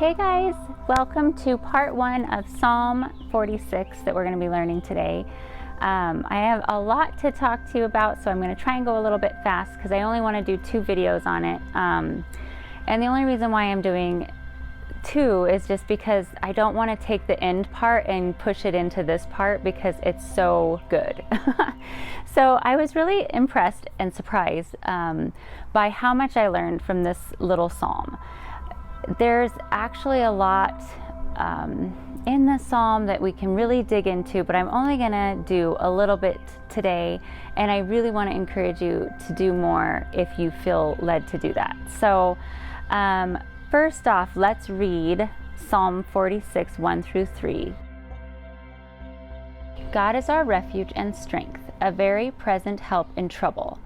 Hey guys, welcome to part 1 of Psalm 46 that we're going to be learning today. I have a lot to talk to you about, so I'm going to try and go a little bit fast because I only want to do 2 videos on it. And the only reason why I'm doing 2 is just because I don't want to take the end part and push it into this part because it's so good. So I was really impressed and surprised by how much I learned from this little psalm. There's actually a lot in the psalm that we can really dig into, but I'm only going to do a little bit today, and I really want to encourage you to do more if you feel led to do that. So first off, let's read Psalm 46, 1 through 3. God is our refuge and strength, a very present help in trouble.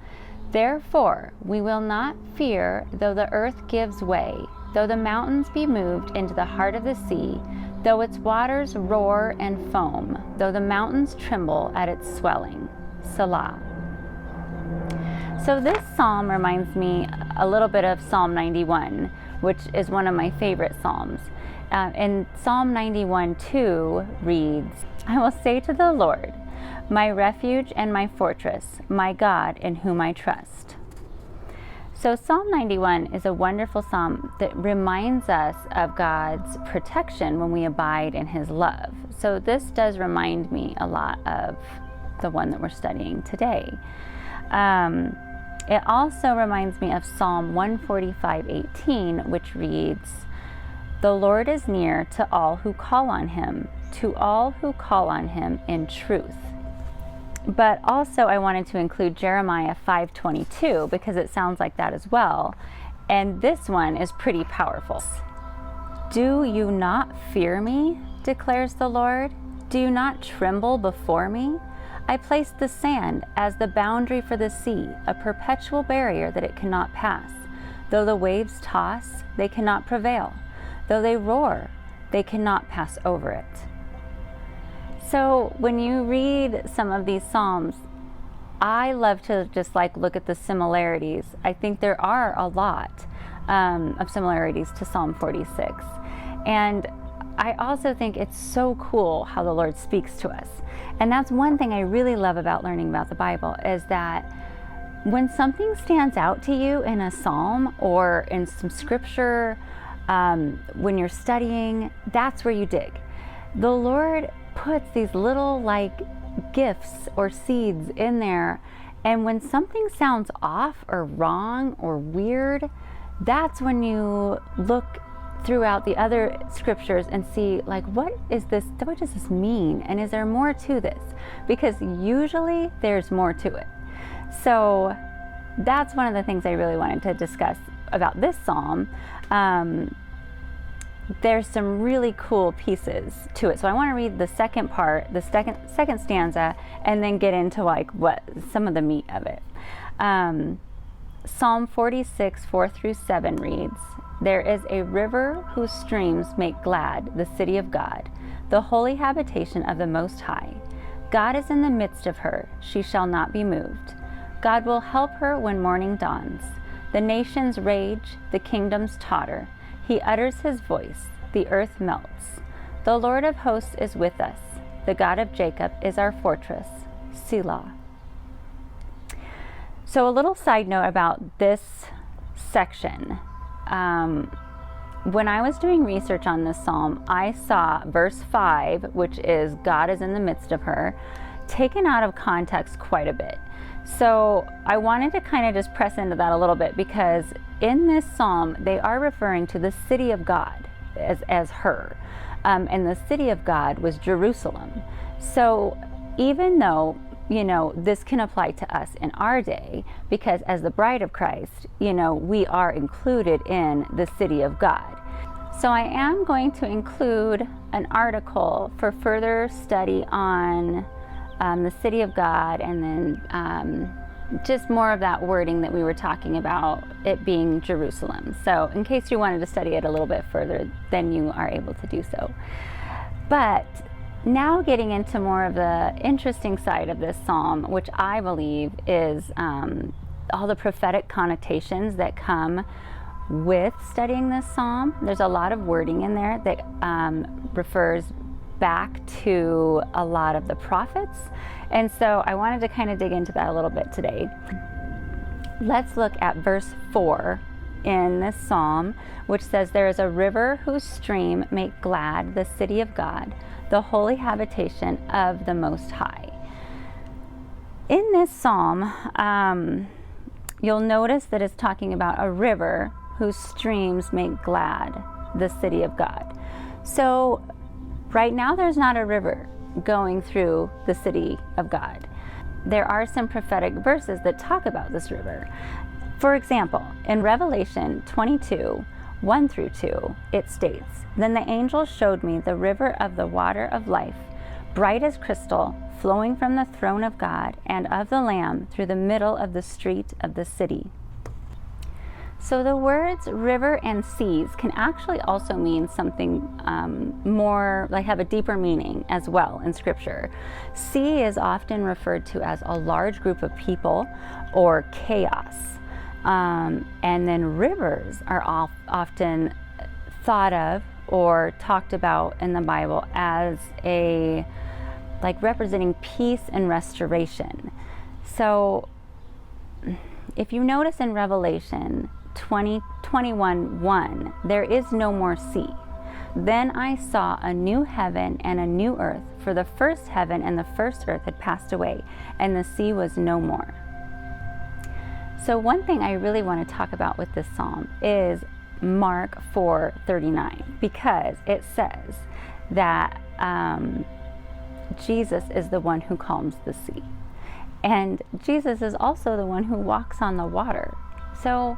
Therefore, we will not fear, though the earth gives way, though the mountains be moved into the heart of the sea, though its waters roar and foam, though the mountains tremble at its swelling. Selah. So this psalm reminds me a little bit of Psalm 91, which is one of my favorite psalms. And Psalm 91:2 reads, I will say to the Lord, my refuge and my fortress, my God in whom I trust. So Psalm 91 is a wonderful psalm that reminds us of God's protection when we abide in His love. So this does remind me a lot of the one that we're studying today. It also reminds me of Psalm 145:18, which reads, the Lord is near to all who call on Him, to all who call on Him in truth. But also I wanted to include Jeremiah 5:22 because it sounds like that as well. And this one is pretty powerful. Do you not fear me, declares the Lord? Do you not tremble before me? I placed the sand as the boundary for the sea, a perpetual barrier that it cannot pass. Though the waves toss, they cannot prevail. Though they roar, they cannot pass over it. So when you read some of these psalms, I love to just look at the similarities. I think there are a lot of similarities to Psalm 46. And I also think it's so cool how the Lord speaks to us. And that's one thing I really love about learning about the Bible, is that when something stands out to you in a psalm or in some scripture, when you're studying, that's where you dig. The Lord puts these little gifts or seeds in there, and when something sounds off or wrong or weird, that's when you look throughout the other scriptures and see what does this mean, and is there more to this? Because usually there's more to it. So that's one of the things I really wanted to discuss about this psalm. There's some really cool pieces to it. So I want to read the second part, the second stanza, and then get into what some of the meat of it. Psalm 46, 4 through 7 reads, there is a river whose streams make glad the city of God, the holy habitation of the Most High. God is in the midst of her, she shall not be moved. God will help her when morning dawns. The nations rage, the kingdoms totter. He utters His voice, the earth melts. The Lord of hosts is with us. The God of Jacob is our fortress. Selah. So a little side note about this section. When I was doing research on this psalm, I saw verse 5, which is God is in the midst of her, taken out of context quite a bit. So I wanted to kind of just press into that a little bit, because in this psalm, they are referring to the city of God as her. And the city of God was Jerusalem. So even though, this can apply to us in our day, because as the bride of Christ, we are included in the city of God. So I am going to include an article for further study on the city of God, and then just more of that wording that we were talking about, it being Jerusalem. So in case you wanted to study it a little bit further, then you are able to do so. But now getting into more of the interesting side of this psalm, which I believe is all the prophetic connotations that come with studying this psalm. There's a lot of wording in there that refers back to a lot of the prophets. And so I wanted to kind of dig into that a little bit today. Let's look at verse 4 in this psalm, which says, "There is a river whose stream make glad the city of God, the holy habitation of the Most High." In this psalm, you'll notice that it's talking about a river whose streams make glad the city of God. So right now there's not a river going through the city of God. There are some prophetic verses that talk about this river. For example, in Revelation 22, 1 through 2, it states, "Then the angel showed me the river of the water of life, bright as crystal, flowing from the throne of God and of the Lamb through the middle of the street of the city." So the words river and seas can actually also mean something more, like have a deeper meaning as well in Scripture. Sea is often referred to as a large group of people or chaos. And then rivers are often thought of or talked about in the Bible as like representing peace and restoration. So if you notice in Revelation 21:1, "There is no more sea. Then I saw a new heaven and a new earth, for the first heaven and the first earth had passed away, and the sea was no more." So one thing I really want to talk about with this psalm is Mark 4:39, because it says that Jesus is the one who calms the sea. And Jesus is also the one who walks on the water. So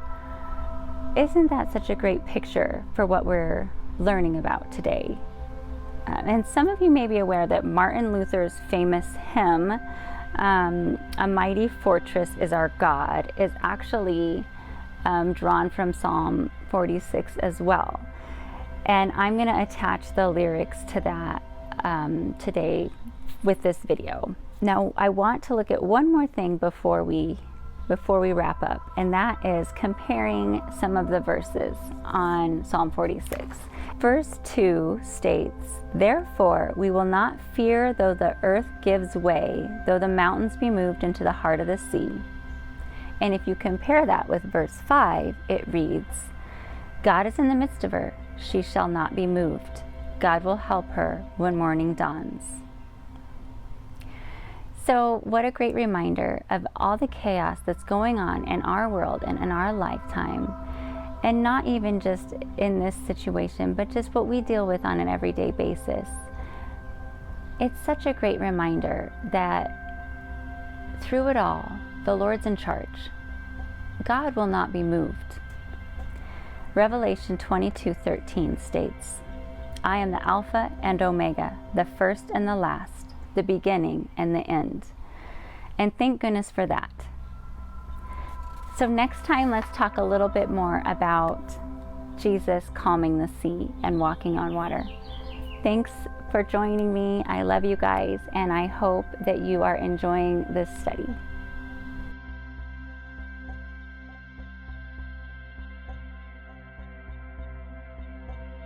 isn't that such a great picture for what we're learning about today? And some of you may be aware that Martin Luther's famous hymn, "A Mighty Fortress is Our God," is actually drawn from Psalm 46 as well. And I'm going to attach the lyrics to that today with this video. Now, I want to look at one more thing before we wrap up, and that is comparing some of the verses on Psalm 46. Verse 2 states, "Therefore we will not fear though the earth gives way, though the mountains be moved into the heart of the sea." And if you compare that with verse 5, it reads, "God is in the midst of her, she shall not be moved. God will help her when morning dawns." So what a great reminder of all the chaos that's going on in our world and in our lifetime. And not even just in this situation, but just what we deal with on an everyday basis. It's such a great reminder that through it all, the Lord's in charge. God will not be moved. Revelation 22:13 states, "I am the Alpha and Omega, the first and the last, the beginning and the end." And thank goodness for that. So next time, let's talk a little bit more about Jesus calming the sea and walking on water. Thanks for joining me. I love you guys, and I hope that you are enjoying this study.